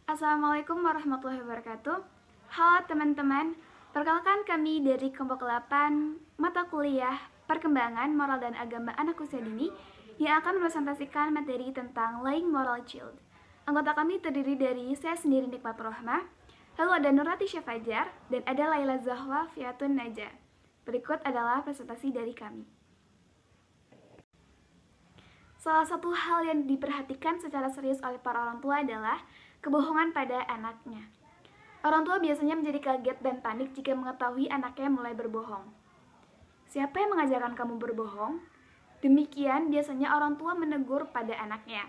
Assalamualaikum warahmatullahi wabarakatuh. Halo teman-teman, perkenalkan kami dari kelompok 8 mata kuliah Perkembangan Moral dan Agama Anak Usia Dini yang akan mempresentasikan materi tentang Lying Moral Child. Anggota kami terdiri dari saya sendiri Nikmat Rohmah, lalu ada Nurati Syafajar, dan ada Laila Zahwa Fiatun Naja. Berikut adalah presentasi dari kami. Salah satu hal yang diperhatikan secara serius oleh para orang tua adalah kebohongan pada anaknya. Orang tua biasanya menjadi kaget dan panik jika mengetahui anaknya mulai berbohong. Siapa yang mengajarkan kamu berbohong? Demikian biasanya orang tua menegur pada anaknya.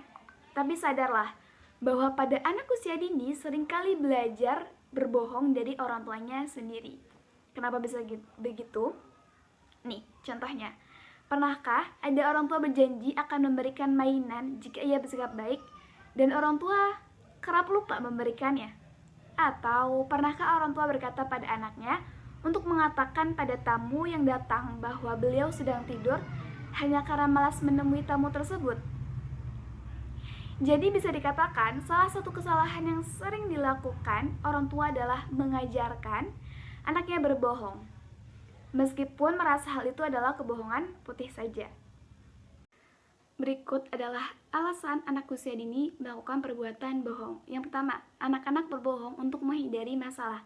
Tapi sadarlah bahwa pada anak usia dini seringkali belajar berbohong dari orang tuanya sendiri. Kenapa bisa begitu? Nih, contohnya. Pernahkah ada orang tua berjanji akan memberikan mainan jika ia bersikap baik dan orang tua kerap lupa memberikannya? Atau pernahkah orang tua berkata pada anaknya untuk mengatakan pada tamu yang datang bahwa beliau sedang tidur hanya karena malas menemui tamu tersebut? Jadi bisa dikatakan salah satu kesalahan yang sering dilakukan orang tua adalah mengajarkan anaknya berbohong. Meskipun merasa hal itu adalah kebohongan putih saja. Berikut adalah alasan anak usia dini melakukan perbuatan bohong. Yang pertama, anak-anak berbohong untuk menghindari masalah.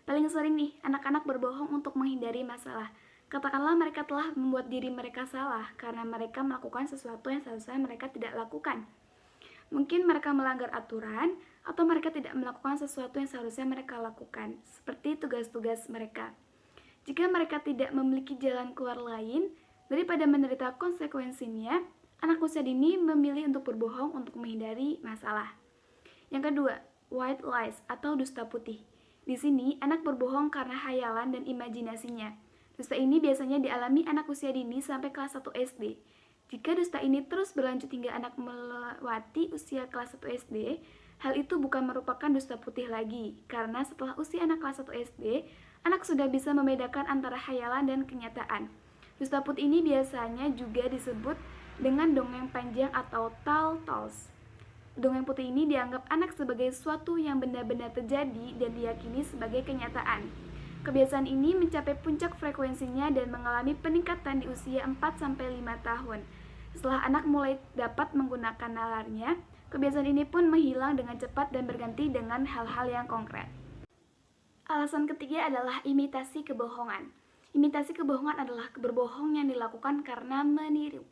Paling sering nih, anak-anak berbohong untuk menghindari masalah. Katakanlah mereka telah membuat diri mereka salah karena mereka melakukan sesuatu yang seharusnya mereka tidak lakukan. Mungkin mereka melanggar aturan atau mereka tidak melakukan sesuatu yang seharusnya mereka lakukan, seperti tugas-tugas mereka. Jika mereka tidak memiliki jalan keluar lain daripada menderita konsekuensinya, anak usia dini memilih untuk berbohong untuk menghindari masalah. Yang kedua, white lies atau dusta putih. Di sini, anak berbohong karena hayalan dan imajinasinya. Dusta ini biasanya dialami anak usia dini sampai kelas 1 SD. Jika dusta ini terus berlanjut hingga anak melewati usia kelas 1 SD, hal itu bukan merupakan dusta putih lagi, karena setelah usia anak kelas 1 SD, anak sudah bisa membedakan antara hayalan dan kenyataan. Dusta putih ini biasanya juga disebut dengan dongeng panjang atau tall tales. Dongeng putih ini dianggap anak sebagai sesuatu yang benar-benar terjadi dan diyakini sebagai kenyataan. Kebiasaan ini mencapai puncak frekuensinya dan mengalami peningkatan di usia 4-5 tahun. Setelah anak mulai dapat menggunakan nalarnya, kebiasaan ini pun menghilang dengan cepat dan berganti dengan hal-hal yang konkret. Alasan ketiga adalah imitasi kebohongan. Imitasi kebohongan adalah berbohong yang dilakukan karena meniru.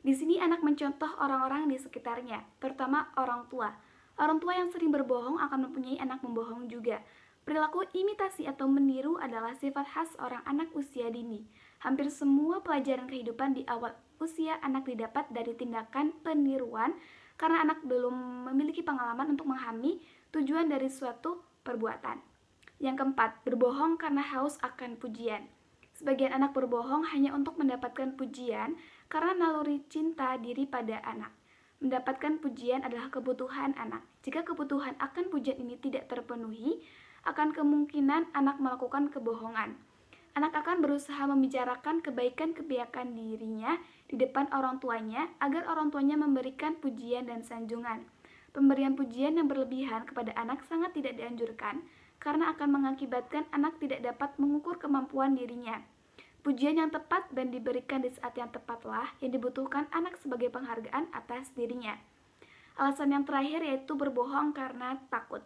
Di sini anak mencontoh orang-orang di sekitarnya, terutama orang tua. Orang tua yang sering berbohong akan mempunyai anak membohong juga. Perilaku imitasi atau meniru adalah sifat khas orang anak usia dini. Hampir semua pelajaran kehidupan di awal usia anak didapat dari tindakan peniruan karena anak belum memiliki pengalaman untuk memahami tujuan dari suatu perbuatan. Yang keempat, berbohong karena haus akan pujian. Sebagian anak berbohong hanya untuk mendapatkan pujian karena naluri cinta diri pada anak. Mendapatkan pujian adalah kebutuhan anak. Jika kebutuhan akan pujian ini tidak terpenuhi, akan kemungkinan anak melakukan kebohongan. Anak akan berusaha membicarakan kebaikan-kebaikan dirinya di depan orang tuanya agar orang tuanya memberikan pujian dan sanjungan. Pemberian pujian yang berlebihan kepada anak sangat tidak dianjurkan karena akan mengakibatkan anak tidak dapat mengukur kemampuan dirinya. Pujian yang tepat dan diberikan di saat yang tepatlah yang dibutuhkan anak sebagai penghargaan atas dirinya. Alasan yang terakhir yaitu berbohong karena takut.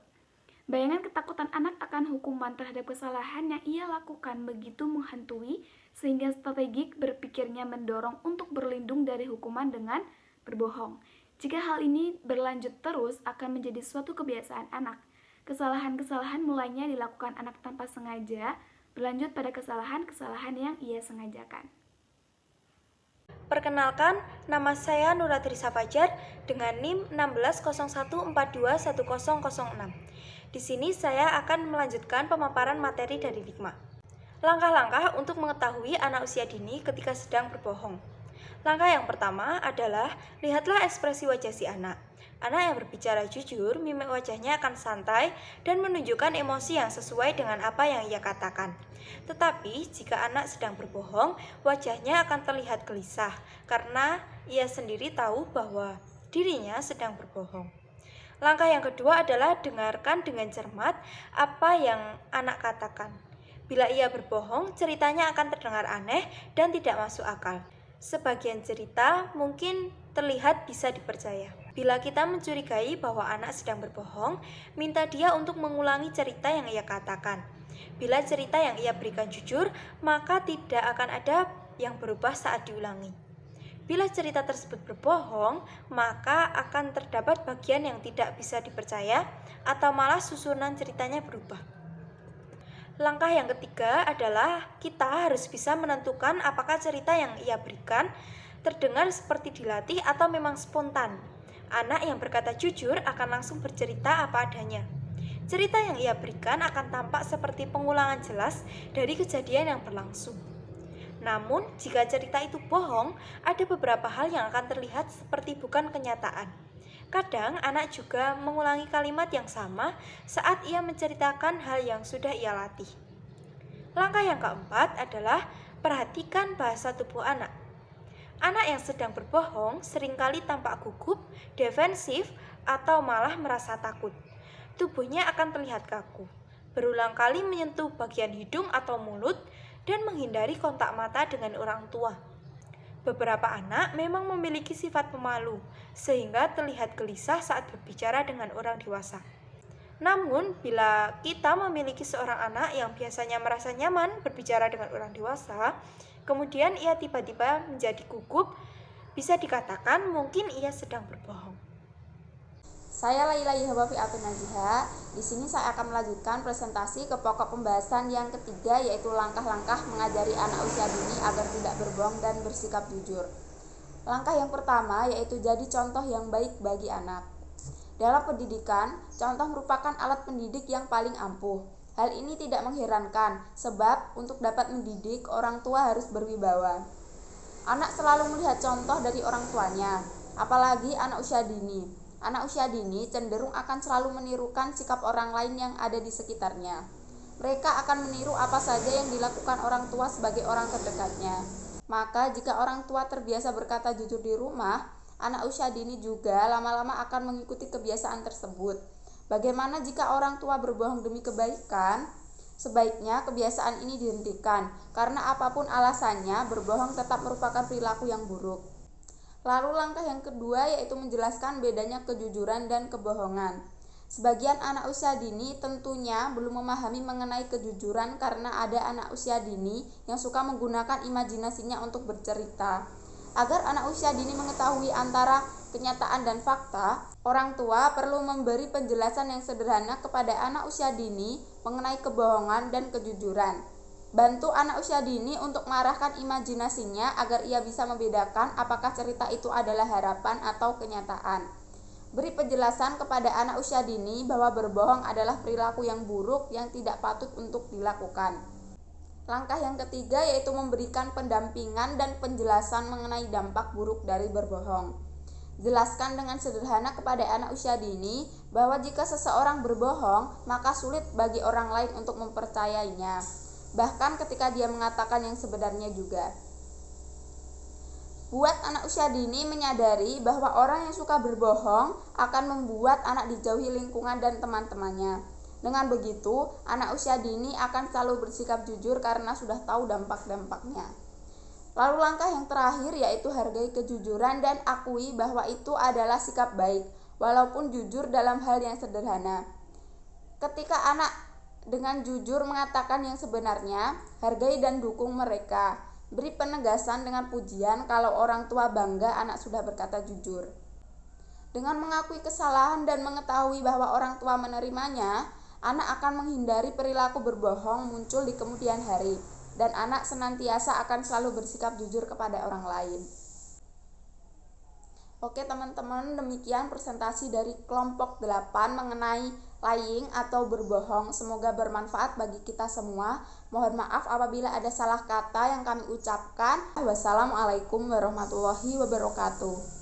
Bayangan ketakutan anak akan hukuman terhadap kesalahan yang ia lakukan begitu menghantui sehingga strategik berpikirnya mendorong untuk berlindung dari hukuman dengan berbohong. Jika hal ini berlanjut terus akan menjadi suatu kebiasaan anak. Kesalahan-kesalahan mulainya dilakukan anak tanpa sengaja, berlanjut pada kesalahan-kesalahan yang ia sengajakan. Perkenalkan, nama saya Nurati Fajar dengan NIM 1601421006. Di sini saya akan melanjutkan pemaparan materi dari Hikmah. Langkah-langkah untuk mengetahui anak usia dini ketika sedang berbohong. Langkah yang pertama adalah lihatlah ekspresi wajah si anak. Anak yang berbicara jujur, mimik wajahnya akan santai dan menunjukkan emosi yang sesuai dengan apa yang ia katakan. Tetapi jika anak sedang berbohong, wajahnya akan terlihat gelisah karena ia sendiri tahu bahwa dirinya sedang berbohong. Langkah yang kedua adalah dengarkan dengan cermat apa yang anak katakan. Bila ia berbohong, ceritanya akan terdengar aneh dan tidak masuk akal. Sebagian cerita mungkin terlihat bisa dipercaya. Bila kita mencurigai bahwa anak sedang berbohong, minta dia untuk mengulangi cerita yang ia katakan. Bila cerita yang ia berikan jujur, maka tidak akan ada yang berubah saat diulangi. Bila cerita tersebut berbohong, maka akan terdapat bagian yang tidak bisa dipercaya atau malah susunan ceritanya berubah. Langkah yang ketiga adalah kita harus bisa menentukan apakah cerita yang ia berikan terdengar seperti dilatih atau memang spontan. Anak yang berkata jujur akan langsung bercerita apa adanya. Cerita yang ia berikan akan tampak seperti pengulangan jelas dari kejadian yang berlangsung. Namun, jika cerita itu bohong, ada beberapa hal yang akan terlihat seperti bukan kenyataan. Kadang, anak juga mengulangi kalimat yang sama saat ia menceritakan hal yang sudah ia latih. Langkah yang keempat adalah perhatikan bahasa tubuh anak. Anak yang sedang berbohong seringkali tampak gugup, defensif, atau malah merasa takut. Tubuhnya akan terlihat kaku, berulang kali menyentuh bagian hidung atau mulut, dan menghindari kontak mata dengan orang tua. Beberapa anak memang memiliki sifat pemalu, sehingga terlihat gelisah saat berbicara dengan orang dewasa. Namun, bila kita memiliki seorang anak yang biasanya merasa nyaman berbicara dengan orang dewasa, kemudian ia tiba-tiba menjadi gugup, bisa dikatakan mungkin ia sedang berbohong. Saya Laila Yahwafi Atun Naziha. Di sini saya akan melanjutkan presentasi ke pokok pembahasan yang ketiga, yaitu langkah-langkah mengajari anak usia dini agar tidak berbohong dan bersikap jujur. Langkah yang pertama yaitu jadi contoh yang baik bagi anak. Dalam pendidikan, contoh merupakan alat pendidik yang paling ampuh. Hal ini tidak mengherankan, sebab untuk dapat mendidik, orang tua harus berwibawa. Anak selalu melihat contoh dari orang tuanya, apalagi anak usia dini. Anak usia dini cenderung akan selalu menirukan sikap orang lain yang ada di sekitarnya. Mereka akan meniru apa saja yang dilakukan orang tua sebagai orang terdekatnya. Maka jika orang tua terbiasa berkata jujur di rumah, anak usia dini juga lama-lama akan mengikuti kebiasaan tersebut. Bagaimana jika orang tua berbohong demi kebaikan? Sebaiknya kebiasaan ini dihentikan, karena apapun alasannya, berbohong tetap merupakan perilaku yang buruk. Lalu langkah yang kedua yaitu menjelaskan bedanya kejujuran dan kebohongan. Sebagian anak usia dini tentunya belum memahami mengenai kejujuran karena ada anak usia dini yang suka menggunakan imajinasinya untuk bercerita. Agar anak usia dini mengetahui antara kenyataan dan fakta, orang tua perlu memberi penjelasan yang sederhana kepada anak usia dini mengenai kebohongan dan kejujuran. Bantu anak usia dini untuk mengarahkan imajinasinya agar ia bisa membedakan apakah cerita itu adalah harapan atau kenyataan. Beri penjelasan kepada anak usia dini bahwa berbohong adalah perilaku yang buruk yang tidak patut untuk dilakukan. Langkah yang ketiga yaitu memberikan pendampingan dan penjelasan mengenai dampak buruk dari berbohong. Jelaskan dengan sederhana kepada anak usia dini bahwa jika seseorang berbohong, maka sulit bagi orang lain untuk mempercayainya. Bahkan ketika dia mengatakan yang sebenarnya juga. Buat anak usia dini menyadari bahwa orang yang suka berbohong akan membuat anak dijauhi lingkungan dan teman-temannya. Dengan begitu, anak usia dini akan selalu bersikap jujur karena sudah tahu dampak-dampaknya. Lalu langkah yang terakhir yaitu hargai kejujuran dan akui bahwa itu adalah sikap baik, walaupun jujur dalam hal yang sederhana. Ketika anak dengan jujur mengatakan yang sebenarnya, hargai dan dukung mereka. Beri penegasan dengan pujian kalau orang tua bangga anak sudah berkata jujur. Dengan mengakui kesalahan dan mengetahui bahwa orang tua menerimanya, anak akan menghindari perilaku berbohong muncul di kemudian hari, dan anak senantiasa akan selalu bersikap jujur kepada orang lain. Oke teman-teman, demikian presentasi dari kelompok 8 mengenai lying atau berbohong. Semoga bermanfaat bagi kita semua. Mohon maaf apabila ada salah kata yang kami ucapkan. Wassalamualaikum warahmatullahi wabarakatuh.